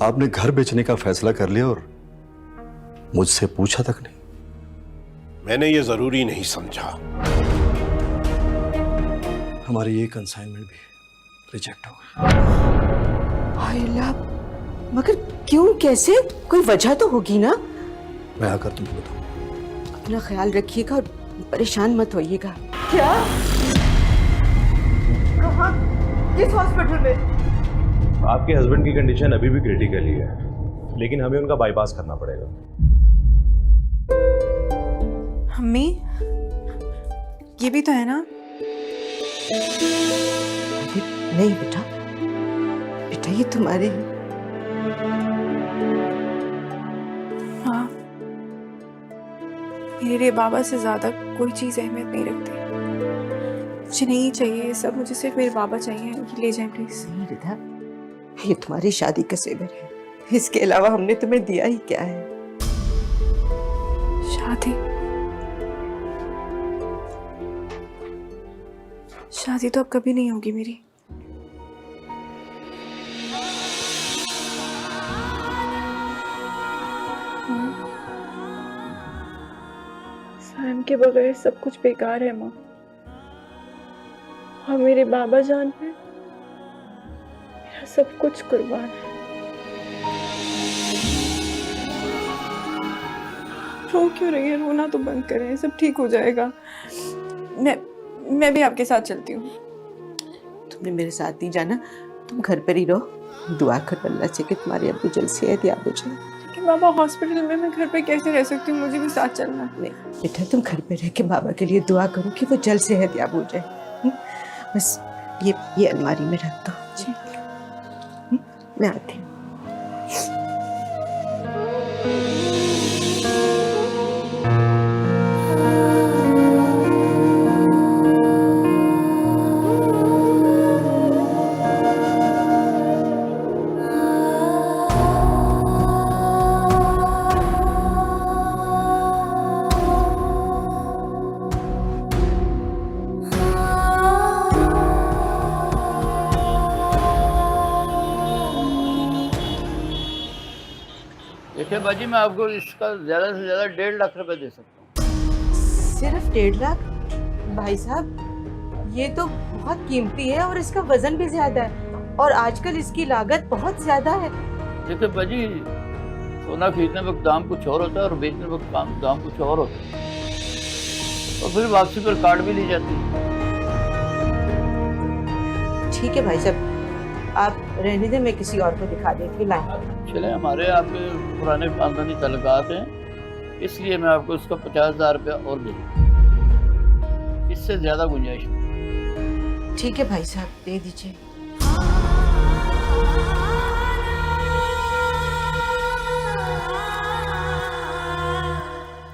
आपने घर बेचने का फैसला कर लिया और मुझसे पूछा तक नहीं। मैंने ये जरूरी नहीं समझा। हमारी ये कंसाइनमेंट भी रिजेक्ट हो गई। हाय अल्लाह, मगर क्यों, कैसे? कोई वजह तो होगी ना। मैं आकर तुम्हें बताऊं। अपना ख्याल रखिएगा और परेशान मत होइएगा। क्या? कहाँ? किस हॉस्पिटल में? आपके हस्बैंड की कंडीशन अभी भी क्रिटिकल ही है, लेकिन हमें उनका बाईपास करना पड़ेगा। अम्मी, ये भी तो है ना? नहीं बेटा, बेटा ये तुम्हारे हैं। हाँ, मेरे लिए बाबा से ज्यादा कोई चीज अहमियत नहीं रखती। मुझे नहीं चाहिए ये सब, मुझे सिर्फ मेरे बाबा चाहिए। ये ले जाएं प्लीज। नहीं रिधा, ये तुम्हारी शादी का सेवर है, इसके अलावा हमने तुम्हें दिया ही क्या है? शादी तो अब कभी नहीं होगी मेरी। सैम के बगैर सब कुछ बेकार है माँ, और मेरे बाबा जान पे मेरा सब कुछ कुर्बान है। रो क्यों रही है? रोना तो बंद करें, सब ठीक हो जाएगा। मैं भी आपके साथ चलती हूँ। तुमने मेरे साथ नहीं जाना, तुम घर पर ही रहो। दुआ करो अल्लाह से कि तुम्हारे अब्बू जल्द सेहतयाब हो जाए। लेकिन बाबा हॉस्पिटल में, मैं घर पे कैसे रह सकती हूँ? मुझे भी साथ चलना। नहीं बेटा, तुम घर पे रह के बाबा के लिए दुआ करो कि वो जल्द सेहतयाब हो जाए। बस ये अलमारी में रख दो। मैं आती हूँ। देखिए बाजी, मैं आपको इसका ज़्यादा से ज़्यादा 1.5 लाख रुपए दे सकता हूँ। सिर्फ 1.5 लाख? भाई साहब, ये तो बहुत कीमती है और इसका वजन भी ज्यादा है, और आजकल इसकी लागत बहुत ज्यादा है। देखिए बाजी, सोना खरीदने वक्त दाम कुछ और होता है और बेचने वक्त दाम कुछ और होता है, और फिर वापसी पर कार्ड भी ली जाती है। ठीक है भाई साहब, आप रहने दें, मैं किसी और को दिखा देती हूँ। चले, हमारे आपके पुराने खानदानी तल्लुकात हैं, इसलिए मैं आपको इसका 50,000 रुपया और दे दूँ, इससे ज़्यादा गुंजाइश नहीं। ठीक है भाई साहब, दे दीजिए।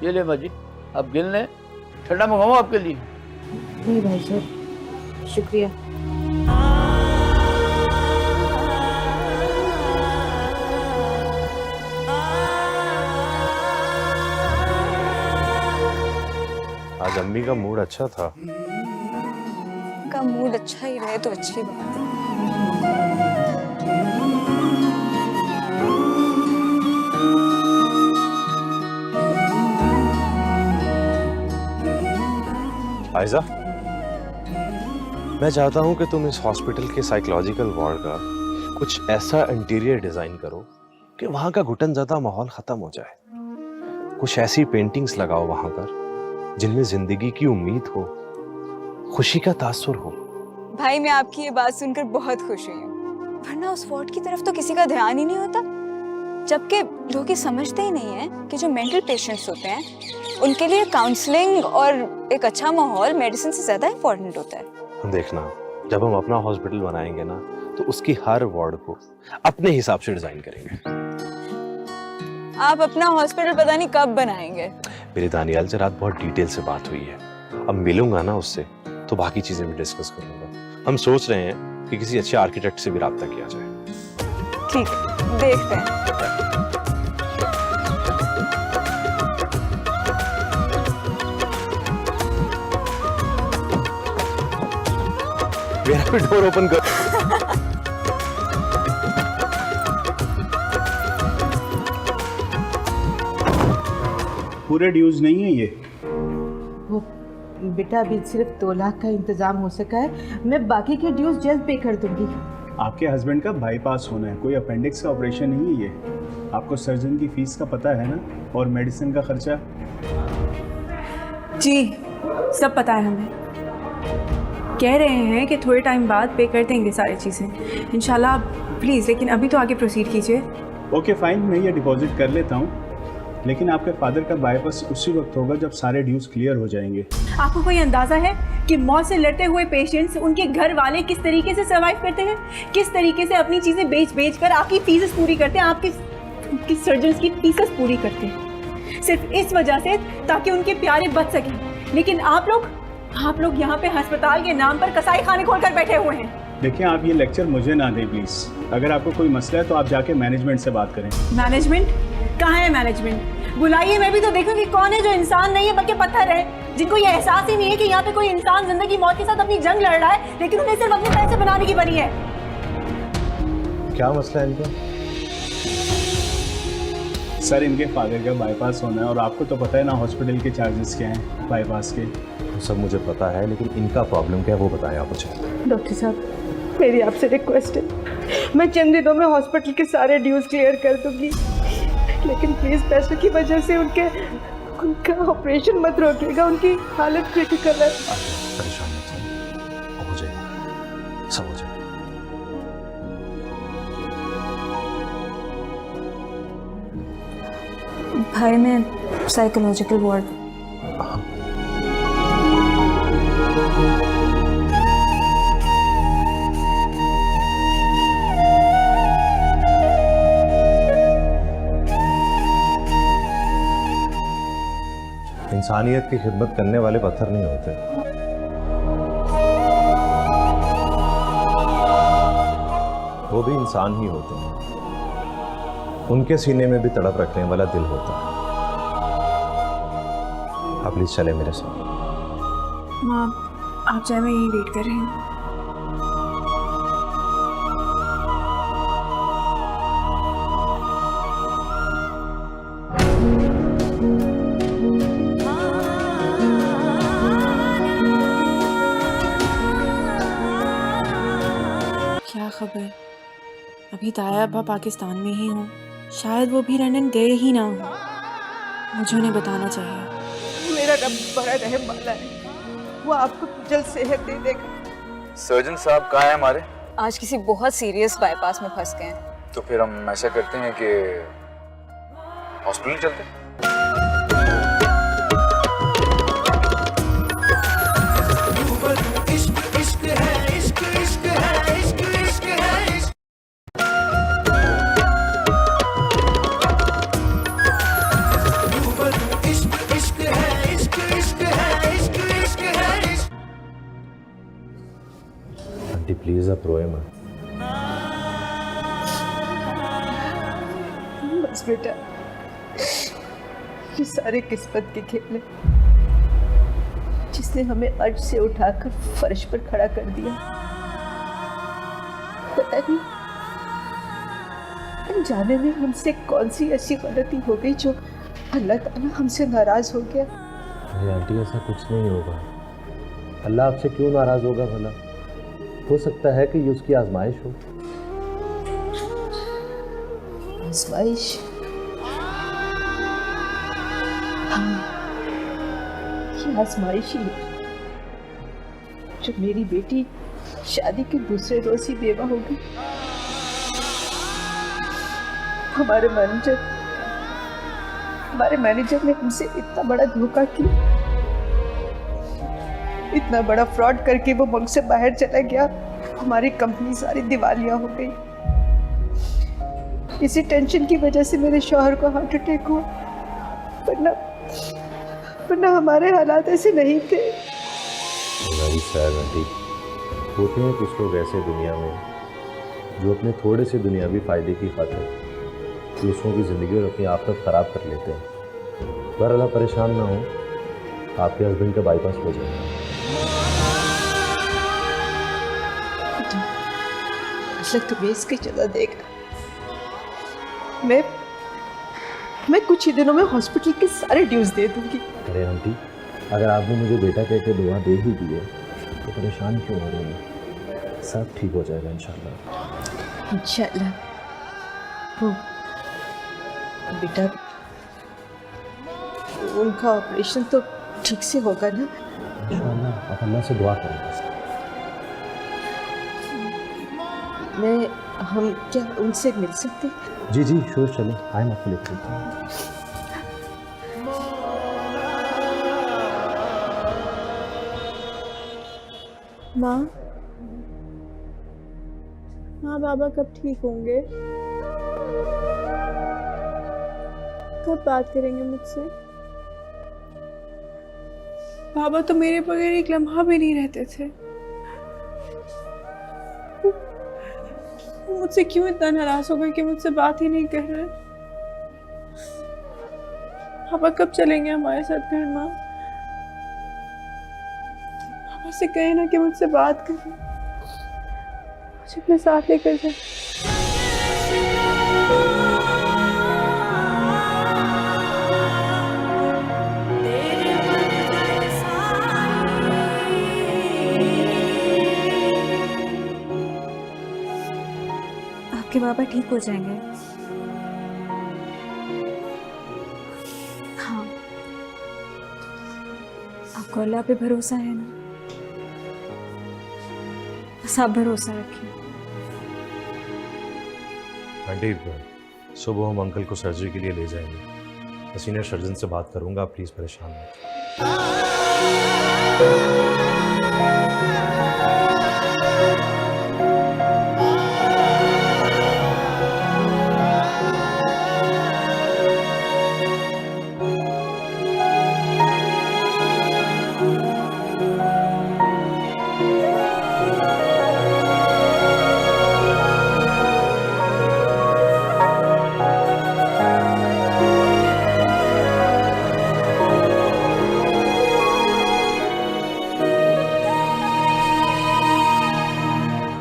ये ले बाजी, आप गिन लें। ठंडा मंगाऊँ आपके लिए? नहीं भाई साहब, शुक्रिया। आज अम्मी का मूड अच्छा था। का मूड अच्छा ही रहे तो अच्छी बात है। आयजा, मैं चाहता हूं कि तुम इस हॉस्पिटल के साइकोलॉजिकल वार्ड का कुछ ऐसा इंटीरियर डिजाइन करो कि वहां का घुटन ज़्यादा माहौल खत्म हो जाए। कुछ ऐसी पेंटिंग्स लगाओ वहां पर जिनमें जिंदगी की उम्मीद हो, खुशी का तासुर हो। भाई, मैं आपकी ये बात सुनकर बहुत खुश हुई हूँ, वरना उस वार्ड की तरफ तो किसी का ध्यान ही नहीं होता। जबकि लोग ये समझते ही नहीं है कि जो मेंटल पेशेंट्स होते हैं उनके लिए काउंसलिंग और एक अच्छा माहौल मेडिसिन से ज्यादा इम्पोर्टेंट होता है। देखना, जब हम अपना हॉस्पिटल बनाएंगे ना, तो उसकी हर वार्ड को अपने हिसाब से डिजाइन करेंगे। आप अपना हॉस्पिटल पता नहीं कब बनाएंगे। मेरी दानियाल से रात बहुत डिटेल से बात हुई है, अब मिलूंगा ना उससे तो बाकी चीजें भी डिस्कस करूंगा। हम सोच रहे हैं कि किसी अच्छे आर्किटेक्ट से भी राब्ता किया जाए। ठीक है, देखते हैं। मेरा भी डोर ओपन कर। पूरे ड्यूज नहीं है ये। वो बेटा अभी सिर्फ 2 लाख का इंतजाम हो सका है, मैं बाकी के ड्यूज जल्द पे कर दूंगी। आपके हस्बैंड का बाईपास होना है, कोई अपेंडिक्स का ऑपरेशन नहीं है ये। आपको सर्जन की फीस का पता है ना, और मेडिसिन का खर्चा। जी सब पता है हमें, कह रहे हैं कि थोड़े टाइम बाद पे कर देंगे सारी चीज़ें इंशाल्लाह। प्लीज़ लेकिन अभी तो आगे प्रोसीड कीजिए। ओके फाइन, मैं ये डिपॉजिट कर लेता हूँ, लेकिन आपके फादर का बाईपास उसी वक्त होगा जब सारे ड्यूज क्लियर हो जाएंगे। आपको कोई अंदाज़ा है कि मौत से लड़ते हुए पेशेंट्स, उनके घर वाले किस तरीके से सर्वाइव करते हैं, किस तरीके से अपनी चीज़ें बेच कर आपकी फीसेस पूरी करते हैं, आपकी सर्जन्स की फीसेस पूरी करते हैं, सिर्फ इस वजह से ताकि उनके प्यारे बच सकें। लेकिन आप लोग यहाँ पे अस्पताल के नाम पर कसाई खाने खोलकर बैठे हुए हैं। देखिए, आप ये लेक्चर मुझे ना दें प्लीज़। अगर आपको कोई मसला है तो आप जाके मैनेजमेंट से बात करें। मैनेजमेंट कहाँ है? मैनेजमेंट बुलाइए, मैं भी तो देखूं कि कौन है जो इंसान नहीं है बल्कि पत्थर है, जिनको ये एहसास ही नहीं है कि यहाँ पे कोई इंसान जिंदगी मौत के साथ अपनी जंग लड़ रहा है, लेकिन उन्हें सिर्फ अपने पैसे बनाने की बनी है। क्या मसला है इनका? सर, इनके फादर का बाईपास होना है, और आपको तो पता है ना हॉस्पिटल के चार्जेस क्या हैं बाईपास के। सब मुझे पता है, लेकिन इनका प्रॉब्लम क्या है वो बताएं आप मुझे। डॉक्टर साहब, मेरी आपसे रिक्वेस्ट है, मैं चंद दिनों में हॉस्पिटल के सारे ड्यूज क्लियर कर दूंगी, लेकिन प्लीज़ पैसों की वजह से उनका ऑपरेशन मत रोकिएगा, उनकी हालत क्रिटिकल है। परेशान मत हो, हो जाएगा, सब हो जाएगा। भाई मैं साइकोलॉजिकल वार्ड। इंसानियत की खिदमत करने वाले पत्थर नहीं होते, वो भी इंसान ही होते हैं। उनके सीने में भी तड़प रखने वाला दिल होता है। आप प्लीज चले मेरे साथ। माँ आप जाए, मैं यहीं वेट कर रही हूँ। क्या खबर, अभी ताया अब्बा पाकिस्तान में ही हो, शायद वो भी लंदन गए ही ना हो, मुझे उन्हें बताना चाहिए। मेरा रब बड़ा रहम वाला है, वो आपको जल्द सेहत दे देगा। सर्जन साहब कहाँ हैं हमारे? आज किसी बहुत सीरियस बाईपास में फंस गए हैं। तो फिर हम ऐसा करते हैं कि हॉस्पिटल चलते हैं। प्लीज आप रोए मत। बस बेटा, ये सारे किस्मत के खेल है, जिसने हमें अर्ज से उठाकर फर्श पर खड़ा कर दिया। पता नहीं अनजाने में हमसे कौन सी ऐसी गलती हो गई जो अल्लाह ताला हमसे नाराज हो गया। अरे आंटी, ऐसा कुछ नहीं होगा। अल्लाह आपसे क्यों नाराज होगा भला? हो सकता है कि ये उसकी आजमाइश हो। आजमाइश? हाँ, ये आजमाइश ही है जो मेरी बेटी शादी के दूसरे रोज ही बेवा हो गई। हमारे मैनेजर ने हमसे इतना बड़ा धोखा किया, इतना बड़ा फ्रॉड करके वो मुल्क से बाहर चला गया। हमारी कंपनी सारी दिवालिया हो गई। इसी टेंशन की वजह से मेरे शौहर को हार्ट अटैक हुआ, वरना हमारे हालात ऐसे नहीं थे। Very sad aunty. होते हैं कुछ लोग ऐसे दुनिया में जो अपने थोड़े से दुनियावी फायदे की खातिर दूसरों की ज़िंदगी और अपनी आफत ख़राब कर लेते हैं। बहरहाल परेशान ना हो, आपके हस्बैंड का बाईपास हो जाएगा। तो बेच के चला देगा। मैं मैं कुछ ही दिनों में हॉस्पिटल के सारे ड्यूज दे दूंगी। अरे आंटी, अगर आपने मुझे बेटा कह के दुआ दे ही दी है तो परेशान क्यों हो रही हैं? सब ठीक हो जाएगा इंशाल्लाह। इंशाल्लाह। वो बेटा, उनका ऑपरेशन तो ठीक से होगा ना? इंशाल्लाह, आप अल्लाह से दुआ करें बस। हम क्या उनसे मिल सकते हैं? जी जी श्योर, चलो आए, मैं आपको लेकर चलता हूँ। माँ, हाँ बाबा कब ठीक होंगे? कब बात करेंगे मुझसे? बाबा तो मेरे बगैर एक लम्हा भी नहीं रहते थे। मुझसे क्यों इतना नाराज हो गए कि मुझसे बात ही नहीं कर रहे? पापा कब चलेंगे हमारे साथ घर? माँ, पापा से कहे ना कि मुझसे बात करें, मुझे अपने साथ लेकर जाए। आपके बाबा ठीक हो जाएंगे। हाँ, आपको अल्लाह पे भरोसा है ना? बस आप भरोसा रखिए। आंटी, सुबह हम अंकल को सर्जरी के लिए ले जाएंगे। मैं सीनियर सर्जन से बात करूंगा, आप प्लीज परेशान मत।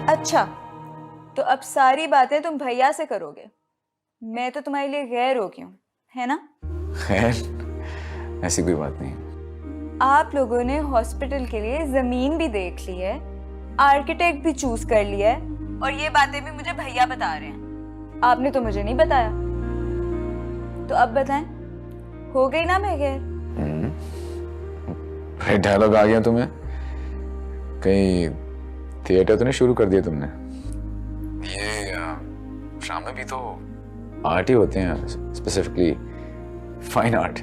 अच्छा, तो अब सारी बातें तुम भैया से करोगे। मैं तो तुम्हारे लिए गैर हो गई हूँ, है ना? खैर, ऐसी कोई बात नहीं। आप लोगों ने हॉस्पिटल के लिए जमीन भी देख ली है, आर्किटेक्ट भी चूज कर लिया है, और ये बातें भी मुझे भैया बता रहे हैं। आपने तो मुझे नहीं बताया। तो अब बताएं, हो गई ना मैं गैर? भाई डायलॉग आ गया तुम्हें? कहीं थिएटर तो नहीं शुरू कर दिया तुमने? ये ड्रामे भी तो आर्ट ही होते हैं, स्पेसिफिकली फाइन आर्ट।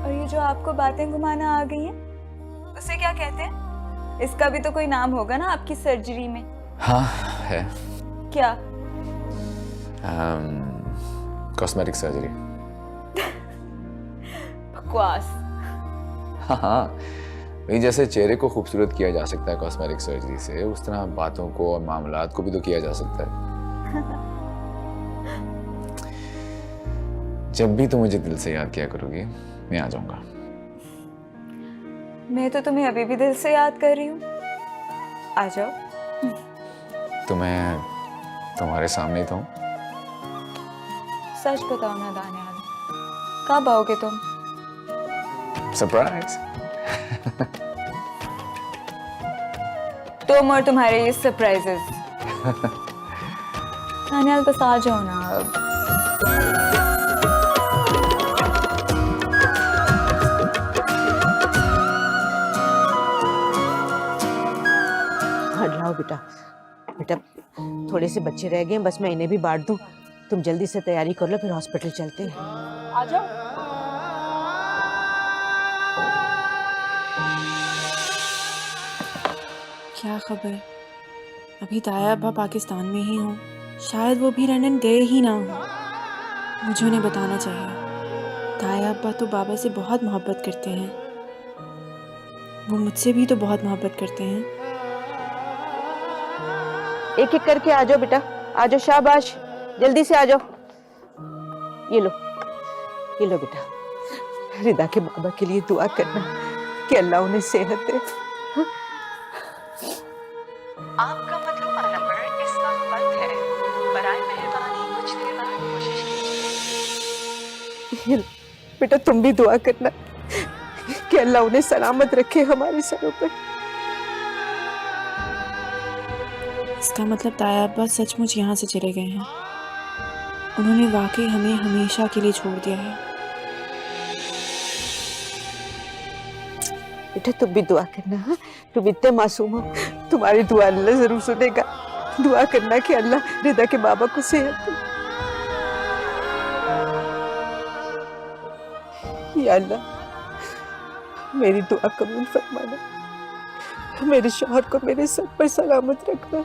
और ये जो आपको बातें घुमाना आ गई हैं, उसे क्या कहते हैं? इसका भी तो कोई नाम होगा ना आपकी सर्जरी में? हाँ है। क्या? Cosmetic surgery. बकवास। हाँ, वही जैसे चेहरे को खूबसूरत किया जा सकता है कॉस्मेटिक सर्जरी से, उस तरह बातों को और मामलात को भी तो किया जा सकता है। जब भी तुम मुझे दिल से याद किया करोगी, मैं आ जाऊंगा। मैं तो तुम्हें अभी भी दिल से याद कर रही हूँ। आ जाओ। तो मैं तुम्हारे सामने ही तो हूँ। सच बताओ ना दानियाल, कब आओगे तुम? सरप्राइज। तुम और तुम्हारे ये सरप्राइजेस। दानियाल बस आ जाओ ना अब। हाँ लाओ बेटा, बेटा थोड़े से बच्चे रह गए हैं, बस मैं इन्हें भी बांट दूं। तुम जल्दी से तैयारी कर लो, फिर हॉस्पिटल चलते हैं। आ जाओ। क्या खबर? अभी ताया अब्बा पाकिस्तान में ही हों, शायद वो भी लंदन गए ही ना हो। मुझे उन्हें बताना चाहिए। ताया अब्बा तो बाबा से बहुत मोहब्बत करते हैं, वो मुझसे भी तो बहुत मोहब्बत करते हैं। एक एक करके आ जाओ बेटा, आ जाओ, शाबाश, जल्दी से आ जाओ। ये लो, ये लो बेटा, रिदा के बाबा के लिए दुआ करना कि अल्लाह उन्हें सेहत दे। आपका मतलूबा नंबर इस वक्त बंद है, बराए मेहरबानी कुछ देर बाद कोशिश कीजिए। ये लो, बेटा तुम भी दुआ करना कि अल्लाह उन्हें सलामत रखे हमारे सरों पर। इसका मतलब ताया अब्बा सचमुच यहाँ से चले गए हैं। उन्होंने वाकई हमें हमेशा के लिए छोड़ दिया है। बेटा तुम भी दुआ करना, हाँ? तुम इतने मासूम हो, तुम्हारी दुआ अल्लाह जरूर सुनेगा। दुआ करना कि अल्लाह रिदा के बाबा को सेहत दे। या अल्लाह मेरी दुआ कबूल फरमाना, मेरे शौहर को मेरे सर पर सलामत रखना।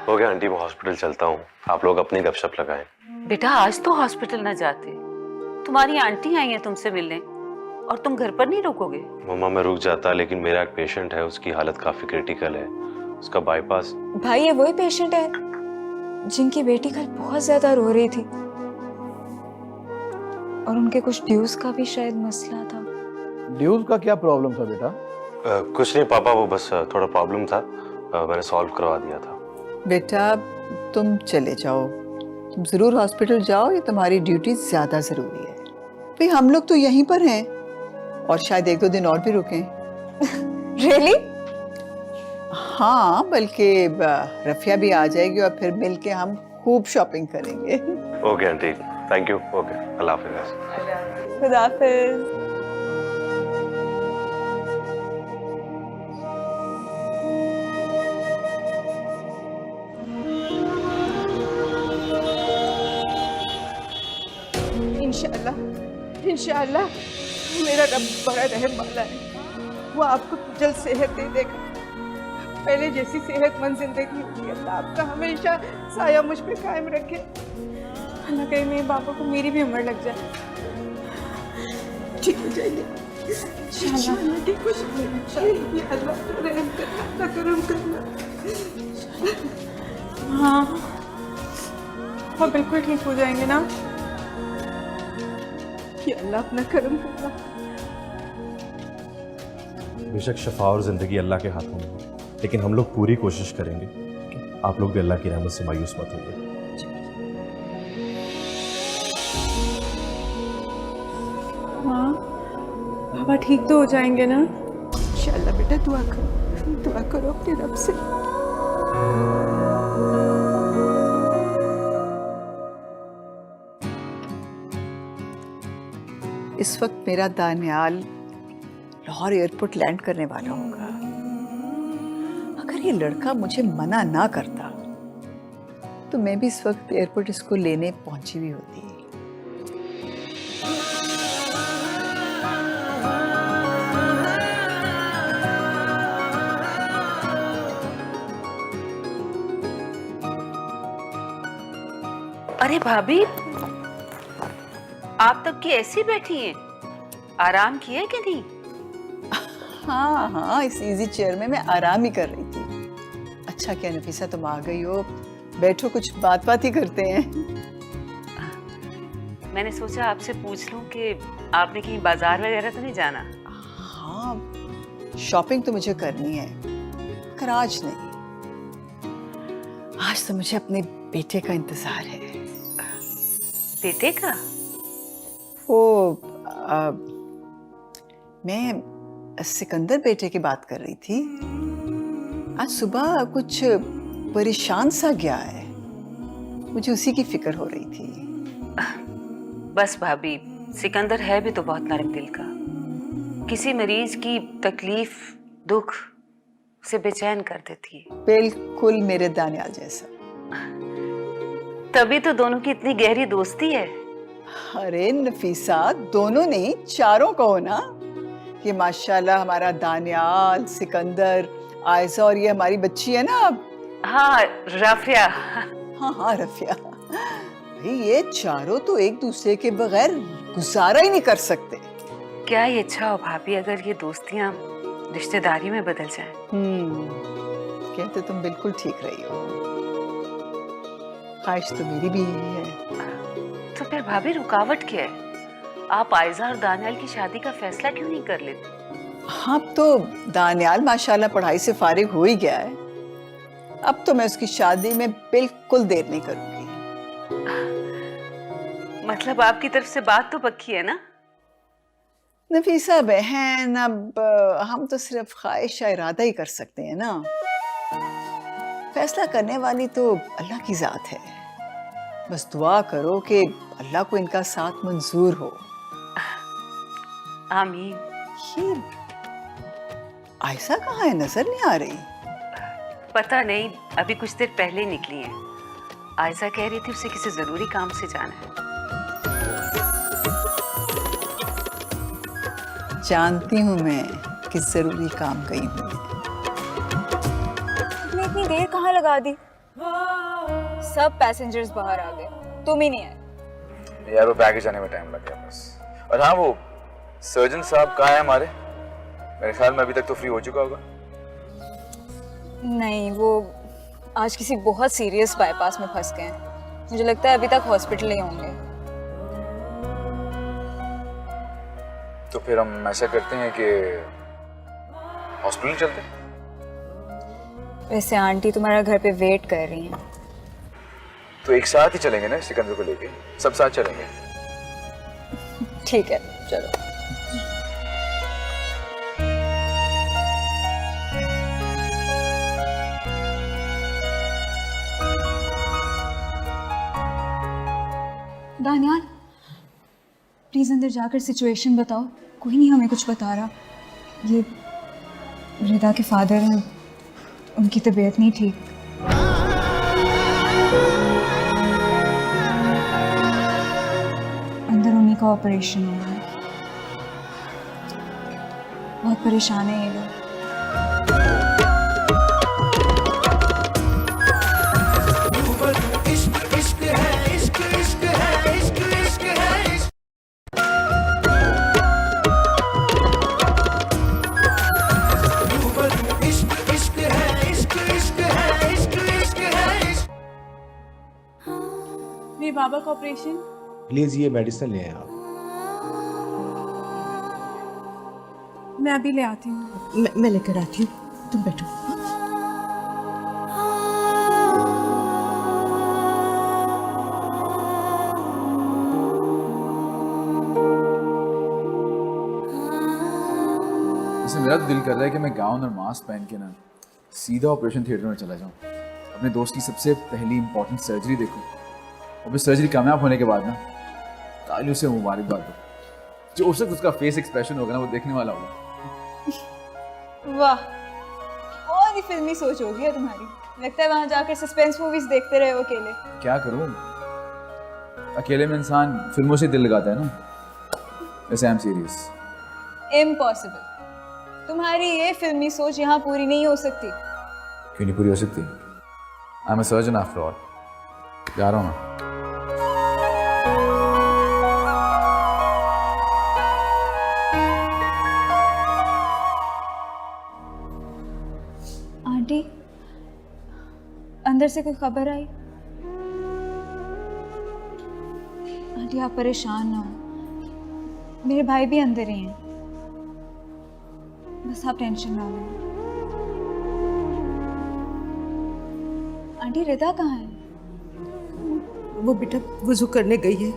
हो गया आंटी, मैं हॉस्पिटल चलता हूँ, आप लोग अपनी गपशप लगाएं। बेटा आज तो हॉस्पिटल ना जाते, तुम्हारी आंटी आई है तुमसे मिलने और तुम घर पर नहीं रुकोगे? मम्मा मैं रुक जाता, लेकिन मेरा एक पेशेंट है, उसकी हालत काफी क्रिटिकल है, उसका बाईपास। भाई ये वही पेशेंट है जिनकी बेटी कल बहुत ज्यादा रो रही थी और उनके कुछ ड्यूज का भी शायद मसला था। ड्यूज का क्या प्रॉब्लम था बेटा? कुछ नहीं पापा, वो बस थोड़ा प्रॉब्लम था, मैंने सॉल्व करवा दिया था। बेटा तुम चले जाओ, तुम जरूर हॉस्पिटल जाओ, ये तुम्हारी ड्यूटी ज्यादा जरूरी है। भाई हम लोग तो यहीं पर हैं और शायद 1-2 दिन और भी रुकें। रियली? हाँ, बल्कि रफिया भी आ जाएगी और फिर मिलके हम खूब शॉपिंग करेंगे। Okay aunty, thank you. Okay, अल्लाह हाफिज़। खुदा हाफिज़। इंशाअल्लाह इंशाअल्लाह मेरा रब बड़ा रहम वाला है, वो आपको जल्द सेहत दे देगा, पहले जैसी सेहतमंद जिंदगी होगी। अल्लाह आपका हमेशा साया मुझ पे कायम रखे। अल्लाह कहे मेरे पापा को मेरी भी उम्र लग जाए। ठीक हो जाएंगे इंशाअल्लाह, ठीक हो जाएंगे। ये अल्लाह रहम करना, अल्लाह करम करना। हाँ वो बिल्कुल ठीक हो जाएंगे ना? ये अल्लाह अपना करम करना। बेशक शफा और जिंदगी अल्लाह के हाथों में है, लेकिन हम लोग पूरी कोशिश करेंगे। आप लोग भी अल्लाह की रहमत से मायूस मत होइए। हाँ पापा ठीक तो हो जाएंगे ना? इंशाअल्लाह बेटा, दुआ करो अपने रब से। इस वक्त मेरा दानियाल लाहौर एयरपोर्ट लैंड करने वाला होगा। अगर ये लड़का मुझे मना ना करता तो मैं भी इस वक्त एयरपोर्ट इसको लेने पहुंची हुई होती। अरे भाभी, आप तब की ऐसी बैठी हैं, आराम किया कि नहीं? हाँ हाँ, इस इजी चेयर में मैं आराम ही कर रही थी। अच्छा क्या नफीसा तुम आ गई हो, बैठो कुछ बात ही करते हैं। मैंने सोचा आपसे पूछ लूं कि आपने कहीं बाजार वगैरह तो नहीं जाना? हाँ, शॉपिंग तो मुझे करनी है, मगर आज नहीं। आज तो मुझे अपने बेटे का इंतजार है। बेटे का? मैं सिकंदर बेटे की बात कर रही थी। आज सुबह कुछ परेशान सा गया है, मुझे उसी की फिक्र हो रही थी। बस भाभी, सिकंदर है भी तो बहुत नरम दिल का। किसी मरीज की तकलीफ दुख उसे बेचैन कर देती है। बिल्कुल मेरे दानियाल जैसा। तभी तो दोनों की इतनी गहरी दोस्ती है। अरे नफीसा, दोनों नहीं, चारों कहो ना। ये माशाल्लाह हमारा दानियाल, सिकंदर, आयशा और ये हमारी बच्ची है ना। हाँ रफिया। हाँ रफिया। भाई ये चारों तो एक दूसरे के बगैर गुजारा ही नहीं कर सकते। क्या ये अच्छा हो भाभी अगर ये दोस्तियां रिश्तेदारी में बदल जाएं? कहते तुम बिल्कुल ठीक रही हो, ख्वाहिश तो मेरी भी यही है। तो फिर भाभी रुकावट क्या है? आप आयशा और दानियाल की शादी का फैसला क्यों नहीं कर लेते? हाँ, तो दानियाल माशाल्लाह पढ़ाई से फारिग हो ही गया है अब तो मैं उसकी शादी में बिल्कुल देर नहीं करूंगी। मतलब आपकी तरफ से बात तो पक्की है ना? नफीसा बहन, अब हम तो सिर्फ ख्वाहिश या इरादा ही कर सकते हैं ना। फैसला करने वाली तो अल्लाह की जात है। बस दुआ करो कि अल्लाह को इनका साथ मंजूर हो। आमीन। ये आयशा कहाँ है? नजर नहीं आ रही। पता नहीं, अभी कुछ देर पहले निकली है। आयशा कह रही थी उसे किसी जरूरी काम से जाना है। जानती हूँ मैं किस जरूरी काम गई हूँ। तुमने इतनी देर कहाँ लगा दी? सब पैसेंजर्स बाहर आ गए, तुम ही नहीं आए। यार वो बैगेज आने में टाइम लग गया बस। और हाँ, वो सर्जन साहब कहाँ है हमारे? मेरे ख्याल में अभी तक तो फ्री हो चुका होगा। नहीं, वो आज किसी बहुत सीरियस बाईपास में फंस गए हैं। मुझे लगता है अभी तक हॉस्पिटल ही होंगे। तो फिर हम ऐसा करते हैं कि हॉस्पिटल चलते हैं। वैसे आंटी तुम्हारा घर पे वेट कर रही हैं। तो एक साथ ही चलेंगे ना सिकंदर को लेके, सब साथ चलेंगे। ठीक है, चलो। दानियाल, प्लीज अंदर जाकर सिचुएशन बताओ। कोई नहीं हमें कुछ बता रहा। ये रिदा के फादर हैं, उनकी तबीयत नहीं ठीक। अंदर उन्हीं का ऑपरेशन हो रहा है। बहुत परेशान है ये लोग। मेरे बाबा का ऑपरेशन। प्लीज ये मेडिसिन ले आए आप। मैं अभी ले आती हूँ। मैं लेकर आती हूँ, तुम बैठो। वैसे मेरा तो दिल कर रहा है कि मैं गाउन और मास्क पहन के ना सीधा ऑपरेशन थिएटर में चला जाऊँ, अपने दोस्त की सबसे पहली इंपॉर्टेंट सर्जरी देखूँ, और फिर सर्जरी कामयाब होने के बाद ना ताली उसे मुबारकबाद दो। जो उस वक्त उसका फेस एक्सप्रेशन होगा ना, वो देखने वाला होगा। वाह, और ही फिल्मी सोच होगी है तुम्हारी। लगता है वहां जाकर सस्पेंस मूवीज देखते रहे हो अकेले। क्या करूँ, अकेले में इंसान फिल्मों से दिल लगाता है ना। वैसे आई एम सीरियस। इम्पॉसिबल। तुम्हारी ये फिल्मी सोच यहाँ पूरी नहीं हो सकती। क्यों नहीं पूरी हो सकती? I am a surgeon after all. जा रहा हूँ मैं। आंटी, अंदर से कोई खबर आई? आंटी आप परेशान ना हो, मेरे भाई भी अंदर ही हैं। बस आप टेंशन ना लें। आंटी रिदा कहाँ है? वो बेटा वुजू करने गई है।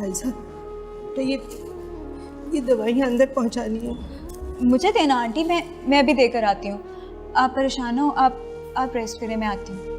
आयशा, तो ये दवाइयाँ अंदर पहुँचानी है। मुझे देना आंटी, मैं अभी देकर आती हूँ। आप परेशान हो, आप रेस्ट करें, मैं आती हूँ।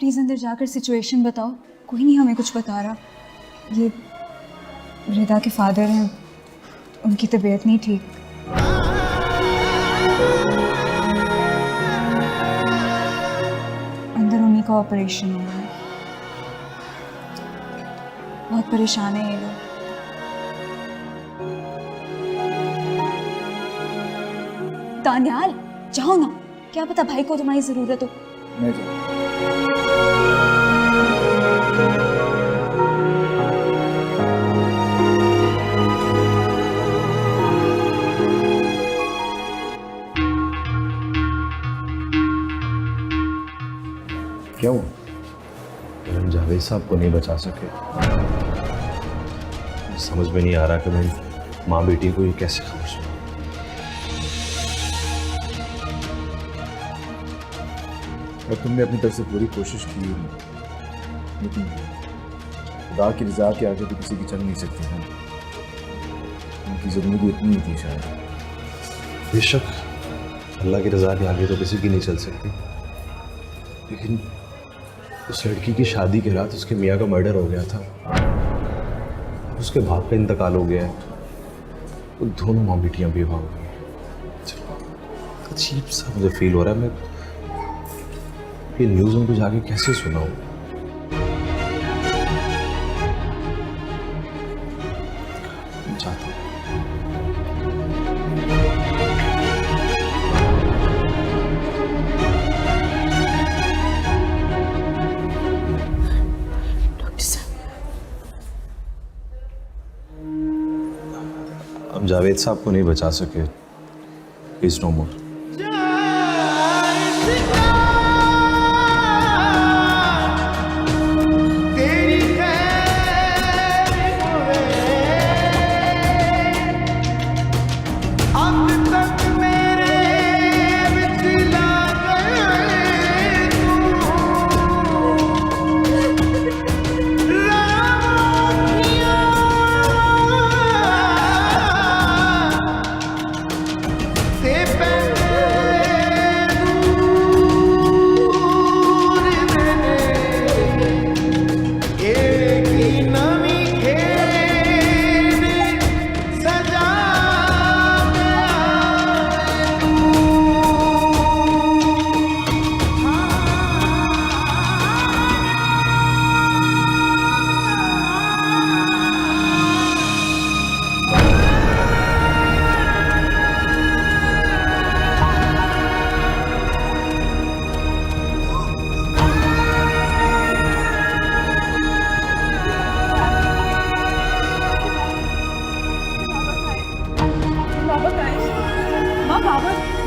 प्लीज अंदर जाकर सिचुएशन बताओ। कोई नहीं हमें कुछ बता रहा। ये रिदा के फादर हैं, उनकी तबीयत नहीं ठीक। अंदर उन्हीं का ऑपरेशन हुआ है, बहुत परेशान है ये लोग। दानियाल जाओ ना, क्या पता भाई को तुम्हारी जरूरत हो। मैं जाऊँ। क्या हुआ? हम जावेद साहब को नहीं बचा सके। समझ में नहीं आ रहा कि मैं माँ बेटी को ये कैसे खबर सुनाऊं। और तुमने अपनी तरफ से पूरी कोशिश की है, लेकिन खुदा की रज़ा के आगे तो किसी की चल नहीं सकती है। उनकी ज़रूरत इतनी ही थी शायद। बेशक अल्लाह की रज़ा के आगे तो किसी की नहीं चल सकती, लेकिन उस लड़की की शादी के रात उसके मियाँ का मर्डर हो गया था, उसके बाप का इंतकाल हो गया है, वो दोनों माँ बेटियाँ बेवा हो गई हैं। अजीब सा मुझे फील हो रहा है, मैं ये न्यूज़ उनको जाके कैसे सुनाऊं? चाहता हूँ हम जावेद साहब को नहीं बचा सके। प्लीज नो मोर।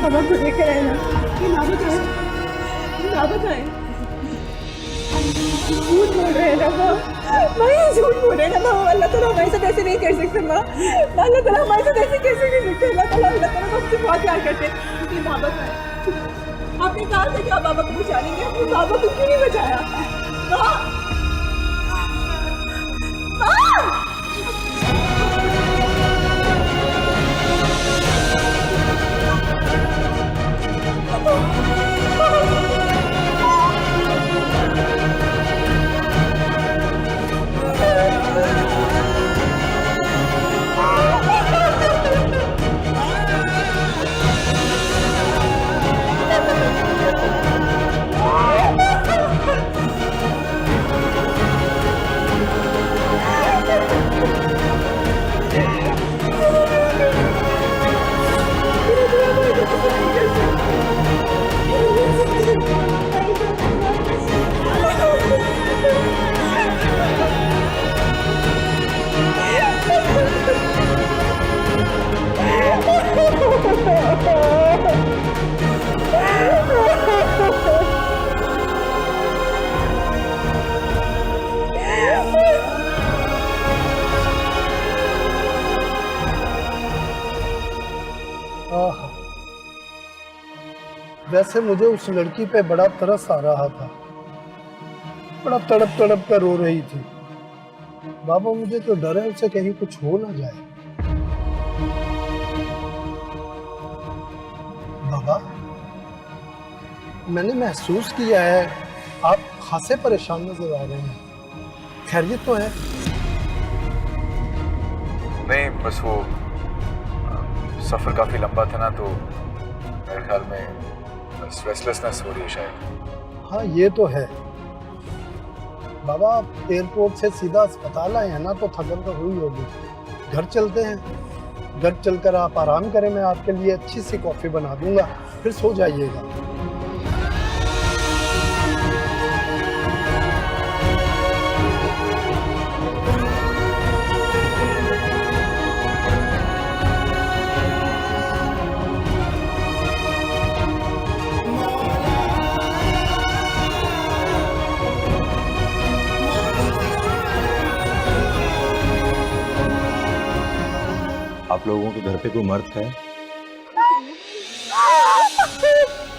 बाबा को लेकर आए ना, ये बाबा कहाँ है? बाबा कहाँ है? झूठ बोल रहे हैं ना माँ, माँ ये झूठ बोल रहे हैं ना माँ। अल्लाह ताला हमारे साथ ऐसे नहीं कर सकते माँ, अल्लाह ताला हमारे साथ ऐसे कैसे कर सकते? अल्लाह ताला हमसे बहुत प्यार करते हैं। ये बाबा कहाँ है? आपने कहा था कि आप बाबा को बचा लेंगे, आपने बाबा को क्यों नहीं बचाया? माँ वैसे मुझे उस लड़की पे बड़ा तरस आ रहा था, बड़ा तड़प तड़प कर रो रही थी। बाबा मुझे तो डर है उसे कहीं कुछ हो ना जाए। बाबा मैंने महसूस किया है आप खासे परेशान नजर आ रहे हैं, खैरियत तो है? नहीं, बस वो सफ़र काफ़ी लंबा था ना, तो मेरे ख्याल में बस रेस्टलेसनेस हो रही है शायद। हाँ ये तो है बाबा, एयरपोर्ट से सीधा अस्पताल आए हैं ना, तो थकन तो हुई होगी। घर चलते हैं, घर चलकर आप आराम करें, मैं आपके लिए अच्छी सी कॉफ़ी बना दूंगा, फिर सो जाइएगा। आप लोगों के घर पे कोई मर्द है?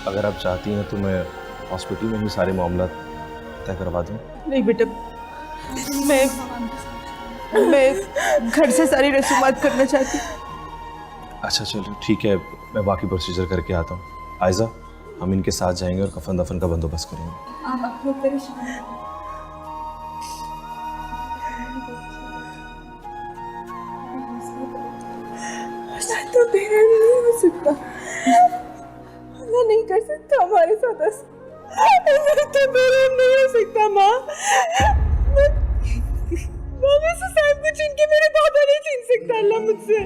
अगर आप चाहती हैं तो मैं हॉस्पिटल में ही सारे मामला तय करवा दूं। नहीं बेटा, मैं घर से सारी रसूमात करना चाहती हूँ। अच्छा चलो ठीक है, मैं बाकी प्रोसीजर करके आता हूँ। आयजा, हम इनके साथ जाएंगे और कफन दफन का बंदोबस्त करेंगे। आप लोग परेशान तो मेरा नहीं हो सकता, मैं नहीं कर सकता हमारे साथ ऐसा, तो मेरा नहीं हो सकता माँ। मैं सब कुछ इनके मेरे पापा नहीं छीन सकता अल्लाह मुझसे।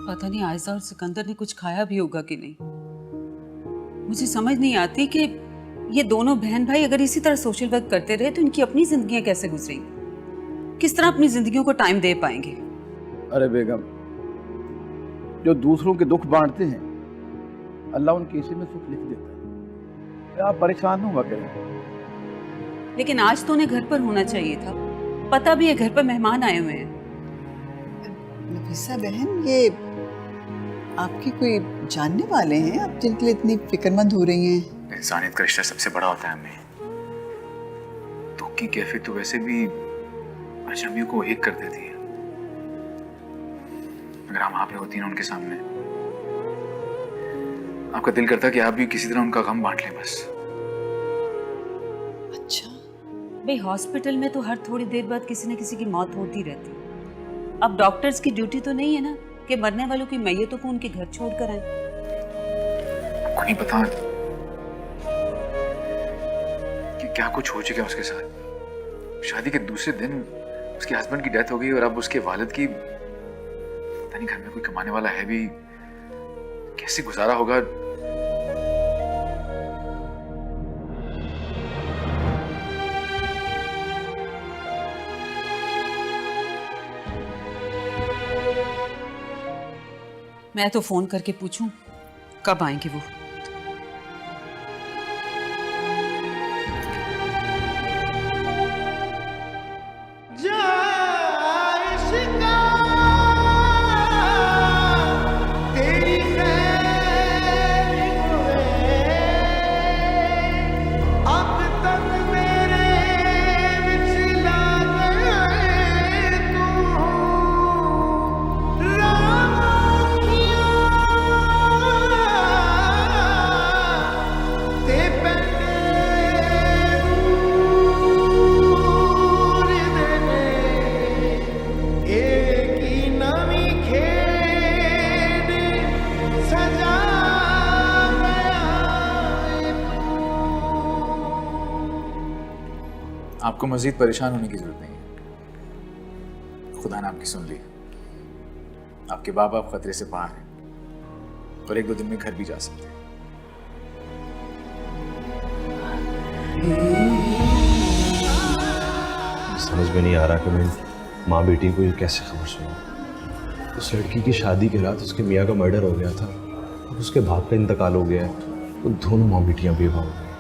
पता नहीं आयजा और सिकंदर ने कुछ खाया भी होगा कि नहीं। मुझे समझ नहीं आती कि ये दोनों बहन भाई अगर इसी तरह सोशल वर्क करते रहे तो इनकी अपनी जिंदगियां कैसे गुजरेंगी, किस तरह अपनी जिंदगियों को टाइम दे पाएंगे। अरे बेगम, जो दूसरों के दुख बांटते हैं अल्लाह उनके हिस्से में सुख लिख देता है। आप परेशान न हुआ करें। लेकिन आज तो उन्हें घर पर होना चाहिए था, पता भी है घर पर मेहमान आए हुए हैं। नफीसा बहन, ये आपके कोई जानने वाले हैं आप जिनके लिए इतनी फिक्रमंद हो रही हैं? इंसानियत का रिश्ता सबसे बड़ा होता है हमें। दुख की कैफियत तो वैसे भी अजनबियों को एक कर देती है। अगर हम वहां पे होती ना उनके सामने, आपका दिल करता कि आप भी किसी तरह उनका गम बांट लें बस। अच्छा भाई, हॉस्पिटल में तो हर थोड़ी देर बाद किसी न किसी की मौत होती रहती। अब डॉक्टर्स की ड्यूटी तो नहीं है ना कि मरने वालों की मैयतों को उनके घर छोड़कर आए। आपको नहीं पता कि क्या कुछ हो चुका है उसके साथ। शादी के दूसरे दिन उसके हस्बैंड की डेथ हो गई और अब उसके वालिद की, पता नहीं घर में कोई कमाने वाला है भी, कैसे गुजारा होगा। मैं तो फोन करके पूछूं कब आएंगे वो। आपको मजीद परेशान होने की जरूरत नहीं है। खुदा ने आपकी सुन ली। आपके बाप आप खतरे से बाहर हैं और 1-2 दिन में घर भी जा सकते हैं। समझ में नहीं आ रहा कि मैं माँ बेटी को ये कैसे खबर सुनाऊं। उस लड़की की शादी के रात उसके मियाँ का मर्डर हो गया था, अब उसके बाप का इंतकाल हो गया है, तो दोनों माँ बेटियां बेवा हो गई।